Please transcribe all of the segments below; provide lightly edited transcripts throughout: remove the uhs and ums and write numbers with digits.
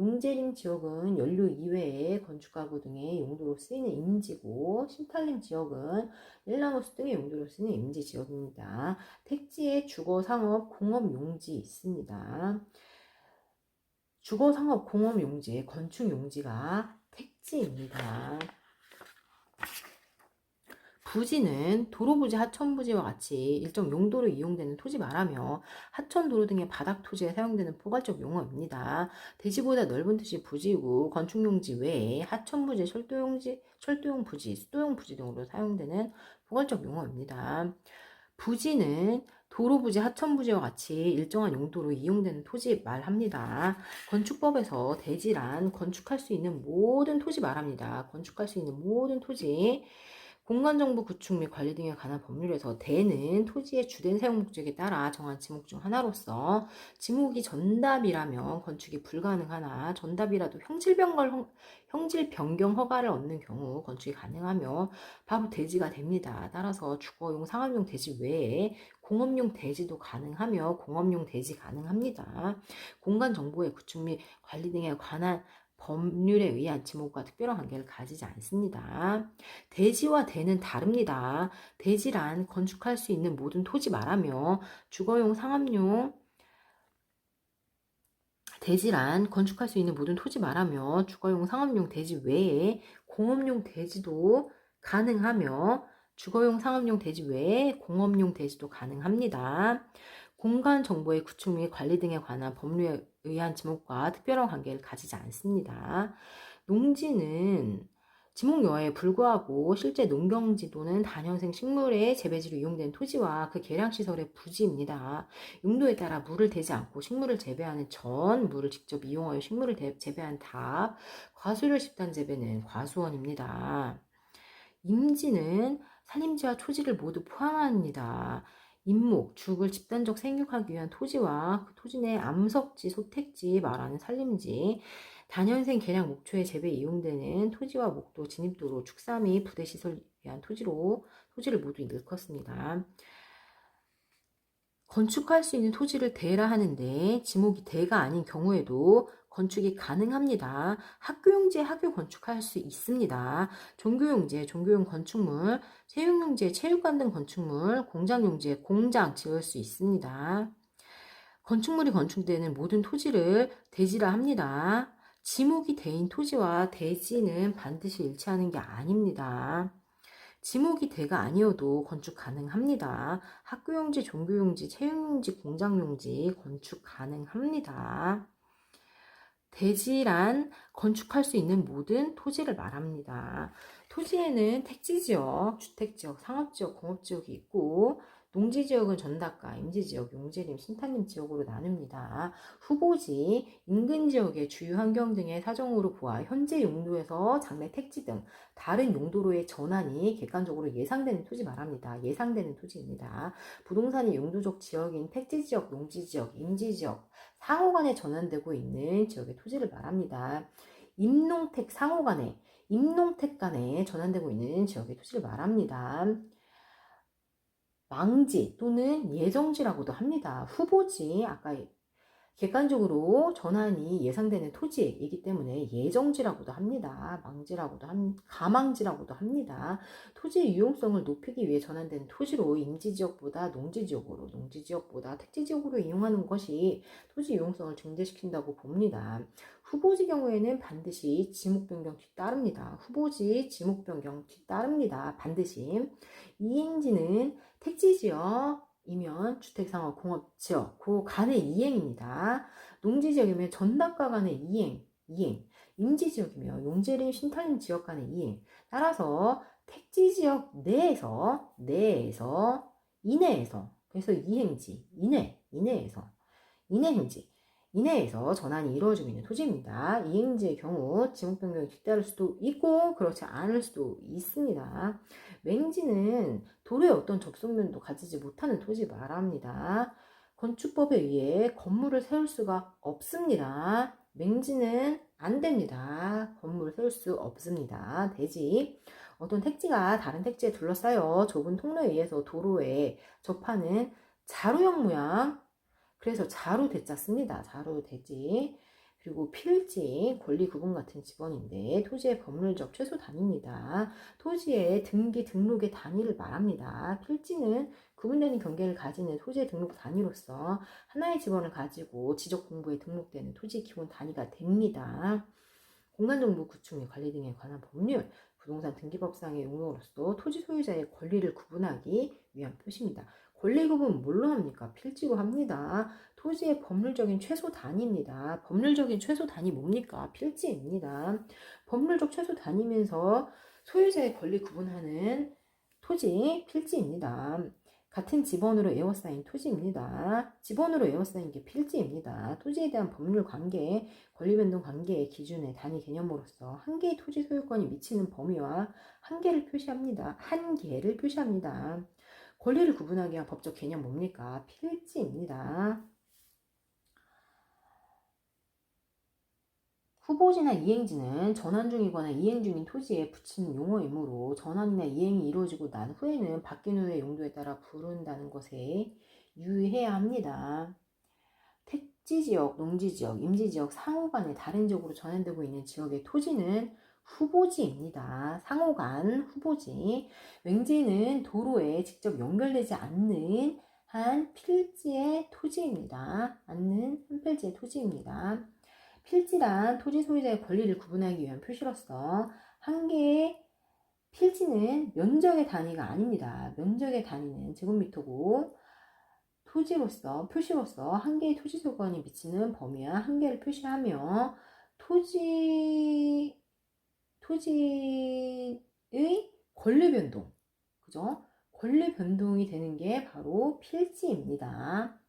용재림 지역은 연료 이외에 건축가구 등의 용도로 쓰이는 임지고, 신탈림 지역은 릴라노스 등의 용도로 쓰이는 임지 지역입니다. 택지에 주거, 상업, 공업 용지 있습니다. 주거, 상업, 공업 용지, 건축 용지가 택지입니다. 부지는 도로부지, 하천부지와 같이 일정 용도로 이용되는 토지 말하며 하천, 도로 등의 바닥 토지에 사용되는 포괄적 용어입니다. 대지보다 넓은 뜻이 부지고 건축용지 외에 하천부지, 철도용 부지, 수도용 부지 등으로 사용되는 포괄적 용어입니다. 부지는 도로부지, 하천부지와 같이 일정한 용도로 이용되는 토지 말합니다. 건축법에서 대지란 건축할 수 있는 모든 토지 말합니다. 건축할 수 있는 모든 토지, 공간정보 구축 및 관리 등에 관한 법률에서 대는 토지의 주된 사용 목적에 따라 정한 지목 중 하나로서 지목이 전답이라면 건축이 불가능하나 전답이라도 형질 변경 허가를 얻는 경우 건축이 가능하며 바로 대지가 됩니다. 따라서 주거용, 상업용 대지 외에 공업용 대지도 가능하며 공업용 대지 가능합니다. 공간정보의 구축 및 관리 등에 관한 법률에 의한 지목과 특별한 관계를 가지지 않습니다. 대지와 대는 다릅니다. 대지란 건축할 수 있는 모든 토지 말하며 주거용, 상업용, 대지란 건축할 수 있는 모든 토지 말하며 주거용, 상업용 대지 외에 공업용 대지도 가능하며 주거용, 상업용 대지 외에 공업용 대지도 가능합니다. 공간 정보의 구축 및 관리 등에 관한 법률에 의한 지목과 특별한 관계를 가지지 않습니다. 농지는 지목여하에 불구하고 실제 농경지 또는 다년생 식물의 재배지로 이용된 토지와 그 계량시설의 부지입니다. 용도에 따라 물을 대지 않고 식물을 재배하는 전, 물을 직접 이용하여 식물을 재배한 답, 과수를 집단 재배는 과수원입니다. 임지는 산림지와 초지를 모두 포함합니다. 임목, 죽을 집단적 생육하기 위한 토지와 그 토지 내 암석지, 소택지 말하는 산림지, 다년생 개량 목초에 재배에 이용되는 토지와 목도, 진입도로, 축사 및 부대시설을 위한 토지를 모두 일컫습니다. 건축할 수 있는 토지를 대라 하는데 지목이 대가 아닌 경우에도 건축이 가능합니다. 학교용지에 학교 건축할 수 있습니다. 종교용지에 종교용 건축물, 체육용지에 체육관 등 건축물, 공장용지에 공장 지을 수 있습니다. 건축물이 건축되는 모든 토지를 대지라 합니다. 지목이 대인 토지와 대지는 반드시 일치하는 게 아닙니다. 지목이 대가 아니어도 건축 가능합니다. 학교용지, 종교용지, 체육용지, 공장용지 건축 가능합니다. 대지란 건축할 수 있는 모든 토지를 말합니다. 토지에는 택지지역, 주택지역, 상업지역, 공업지역이 있고 농지지역은 전답과 임지지역, 용재림, 신탄림 지역으로 나눕니다. 후보지, 인근 지역의 주유 환경 등의 사정으로 보아 현재 용도에서 장래 택지 등 다른 용도로의 전환이 객관적으로 예상되는 토지 말합니다. 예상되는 토지입니다. 부동산이 용도적 지역인 택지지역, 농지지역, 임지지역, 상호간에 전환되고 있는 지역의 토지를 말합니다. 임농택 상호간에, 임농택 간에 전환되고 있는 지역의 토지를 말합니다. 망지 또는 예정지라고도 합니다. 후보지, 아까 객관적으로 전환이 예상되는 토지이기 때문에 예정지라고도 합니다. 가망지라고도 합니다. 토지의 유용성을 높이기 위해 전환된 토지로 임지지역보다 농지지역으로, 농지지역보다 택지지역으로 이용하는 것이 토지 유용성을 증대시킨다고 봅니다. 후보지 경우에는 반드시 지목변경 뒤따릅니다. 후보지 지목변경 뒤따릅니다. 반드시. 이행지는 택지지역이면 주택상업 공업지역 그 간의 이행입니다. 농지지역이면 전답과 간의 이행. 임지지역이면 용재림 신탈림 지역 간의 이행. 따라서 택지지역 내에서 이내에서 그래서 이행지 이내에서 전환이 이루어지고 있는 토지입니다. 이행지의 경우 지목 변경이 뒤따를 수도 있고 그렇지 않을 수도 있습니다. 맹지는 도로에 어떤 접속면도 가지지 못하는 토지 말합니다. 건축법에 의해 건물을 세울 수가 없습니다. 맹지는 안 됩니다. 건물을 세울 수 없습니다. 대지. 어떤 택지가 다른 택지에 둘러싸여 좁은 통로에 의해서 도로에 접하는 자루형 모양, 그래서 자루 대자 씁니다. 자루 대지. 그리고 필지, 권리 구분 같은 직원인데 토지의 법률적 최소 단위입니다. 토지의 등기 등록의 단위를 말합니다. 필지는 구분되는 경계를 가지는 토지의 등록 단위로서 하나의 직원을 가지고 지적 공부에 등록되는 토지 기본 단위가 됩니다. 공간정보 구축 및 관리 등에 관한 법률, 부동산 등기법상의 용어로서 토지 소유자의 권리를 구분하기 위한 표시입니다. 권리 구분 뭘로 합니까? 필지로 합니다. 토지의 법률적인 최소 단위입니다. 법률적인 최소 단위 뭡니까? 필지입니다. 법률적 최소 단위면서 소유자의 권리 구분하는 토지 필지입니다. 같은 지번으로 에워싸인 토지입니다. 지번으로 에워싸인 게 필지입니다. 토지에 대한 법률 관계, 권리변동 관계의 기준의 단위 개념으로서 한 개의 토지 소유권이 미치는 범위와 한계를 표시합니다. 한계를 표시합니다. 권리를 구분하기 위한 법적 개념 뭡니까? 필지입니다. 후보지나 이행지는 전환 중이거나 이행 중인 토지에 붙이는 용어이므로 전환이나 이행이 이루어지고 난 후에는 바뀐 후의 용도에 따라 부른다는 것에 유의해야 합니다. 택지지역, 농지지역, 임지지역 상호 간에 다른 지역으로 전환되고 있는 지역의 토지는 후보지입니다. 상호 간 후보지. 맹지는 도로에 직접 연결되지 않는 한 필지의 토지입니다. 필지란 토지 소유자의 권리를 구분하기 위한 표시로서 한 개의 필지는 면적의 단위가 아닙니다. 면적의 단위는 제곱미터고 표시로서 한 개의 토지 소유권이 미치는 범위와 한계를 표시하며 토지의 권리 변동, 그죠? 권리 변동이 되는 게 바로 필지입니다.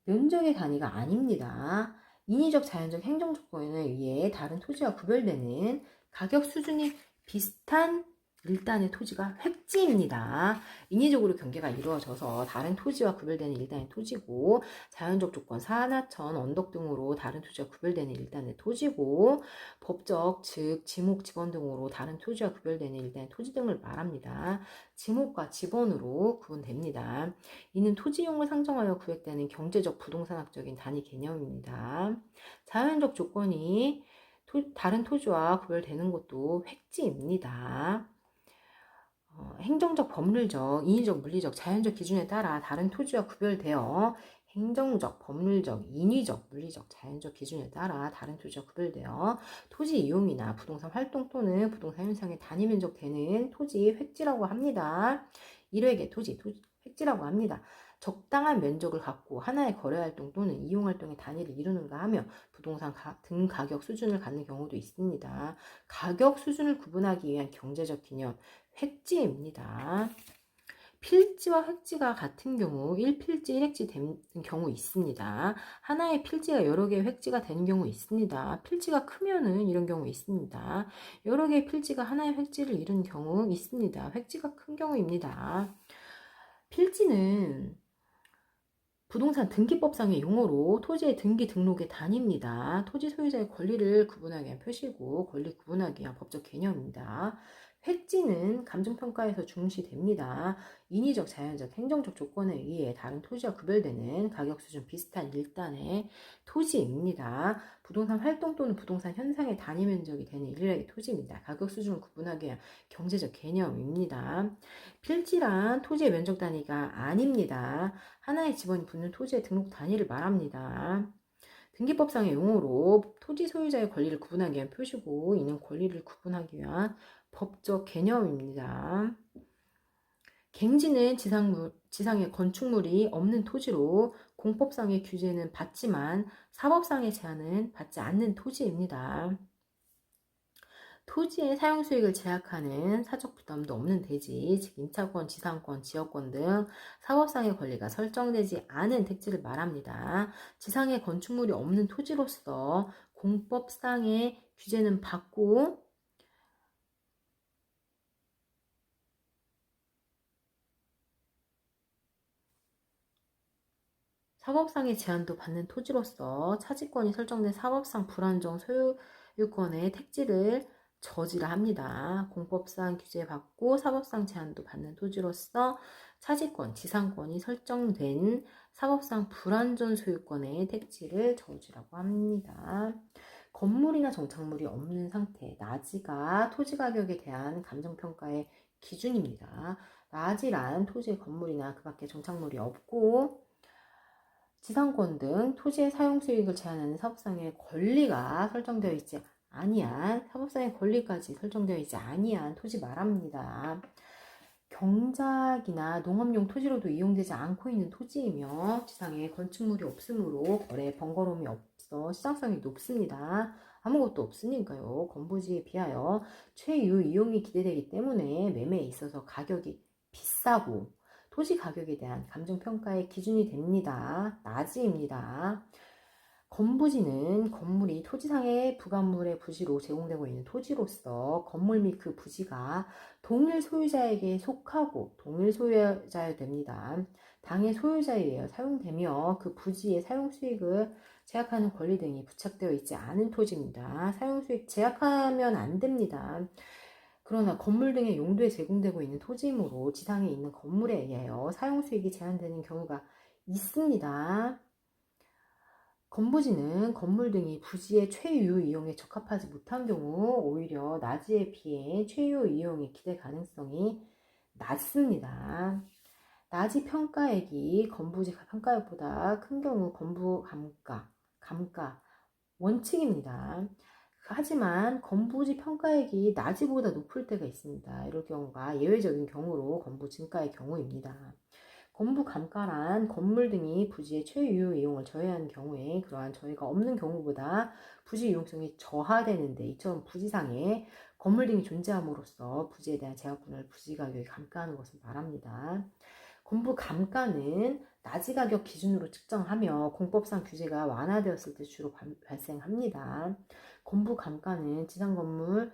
면적의 단위가 아닙니다. 인위적, 자연적, 행정 조건에 의해 다른 토지와 구별되는 가격 수준이 비슷한 일단의 토지가 획지입니다. 인위적으로 경계가 이루어져서 다른 토지와 구별되는 일단의 토지고, 자연적 조건, 산하천, 언덕 등으로 다른 토지와 구별되는 일단의 토지고, 법적, 즉 지목, 지번 등으로 다른 토지와 구별되는 일단의 토지 등을 말합니다. 지목과 지번으로 구분됩니다. 이는 토지용을 상정하여 구획되는 경제적, 부동산학적인 단위 개념입니다. 자연적 조건이 다른 토지와 구별되는 것도 획지입니다. 행정적, 법률적, 인위적, 물리적, 자연적 기준에 따라 다른 토지와 구별되어 행정적, 법률적, 인위적, 물리적, 자연적 기준에 따라 다른 토지와 구별되어 토지 이용이나 부동산 활동 또는 부동산 현상의 단위 면적 되는 토지 획지라고 합니다. 1획의 토지 획지라고 합니다. 적당한 면적을 갖고 하나의 거래활동 또는 이용활동의 단위를 이루는가 하며 부동산 등 가격 수준을 갖는 경우도 있습니다. 가격 수준을 구분하기 위한 경제적 개념, 획지입니다. 필지와 획지가 같은 경우 1필지 1획지 되는 경우 있습니다. 하나의 필지가 여러 개의 획지가 되는 경우 있습니다. 필지가 크면은 이런 경우 있습니다. 여러 개의 필지가 하나의 획지를 이루는 경우 있습니다. 획지가 큰 경우입니다. 필지는 부동산 등기법상의 용어로 토지의 등기 등록의 단위입니다. 토지 소유자의 권리를 구분하기 위한 표시고 권리 구분하기 위한 법적 개념입니다. 획지는 감정평가에서 중시됩니다. 인위적, 자연적, 행정적 조건에 의해 다른 토지와 구별되는 가격 수준 비슷한 일단의 토지입니다. 부동산 활동 또는 부동산 현상의 단위 면적이 되는 일례의 토지입니다. 가격 수준을 구분하기 위한 경제적 개념입니다. 필지란 토지의 면적 단위가 아닙니다. 하나의 지번이 붙는 토지의 등록 단위를 말합니다. 등기법상의 용어로 토지 소유자의 권리를 구분하기 위한 표시고 이는 권리를 구분하기 위한 법적 개념입니다. 갱지는 지상에 건축물이 없는 토지로 공법상의 규제는 받지만 사법상의 제한은 받지 않는 토지입니다. 토지의 사용 수익을 제약하는 사적 부담도 없는 대지, 즉 임차권, 지상권, 지역권 등 사법상의 권리가 설정되지 않은 택지를 말합니다. 지상에 건축물이 없는 토지로서 공법상의 규제는 받고 사법상의 제한도 받는 토지로서 차지권이 설정된 사법상 불안정 소유권의 택지를 저지라 합니다. 공법상 규제받고 사법상 제한도 받는 토지로서 차지권, 지상권이 설정된 사법상 불완전 소유권의 택지를 저지라고 합니다. 건물이나 정착물이 없는 상태, 나지가 토지 가격에 대한 감정평가의 기준입니다. 나지란 토지의 건물이나 그 밖에 정착물이 없고 지상권 등 토지의 사용 수익을 제한하는 사법상의 권리가 설정되어 있지 아니한 사법상의 권리까지 설정되어 있지 아니한 토지 말합니다. 경작이나 농업용 토지로도 이용되지 않고 있는 토지이며 지상에 건축물이 없으므로 거래 번거로움이 없어 시장성이 높습니다. 아무것도 없으니까요. 건부지에 비하여 최유 이용이 기대되기 때문에 매매에 있어서 가격이 비싸고 토지 가격에 대한 감정평가의 기준이 됩니다. 나지입니다. 건부지는 건물이 토지상의 부가물의 부지로 제공되고 있는 토지로서 건물 및 그 부지가 동일 소유자에게 속하고 동일 소유자여야 됩니다. 당의 소유자에 의해 사용되며 그 부지의 사용 수익을 제약하는 권리 등이 부착되어 있지 않은 토지입니다. 사용 수익 제약하면 안 됩니다. 그러나 건물 등의 용도에 제공되고 있는 토지이므로 지상에 있는 건물에 의하여 사용 수익이 제한되는 경우가 있습니다. 건부지는 건물 등이 부지의 최유 이용에 적합하지 못한 경우 오히려 나지에 비해 최유 이용의 기대 가능성이 낮습니다. 나지 평가액이 건부지 평가액보다 큰 경우 건부 감가 원칙입니다. 하지만 건부지 평가액이 나지보다 높을 때가 있습니다. 이럴 경우가 예외적인 경우로 건부 증가의 경우입니다. 건부 감가란 건물 등이 부지의 최유 이용을 저해하는 경우에 그러한 저해가 없는 경우보다 부지 이용성이 저하되는데 이처럼 부지상에 건물 등이 존재함으로써 부지에 대한 제약분을 부지 가격에 감가하는 것을 말합니다. 건부 감가는 나지 가격 기준으로 측정하며 공법상 규제가 완화되었을 때 주로 발생합니다. 건부 감가는 지상 건물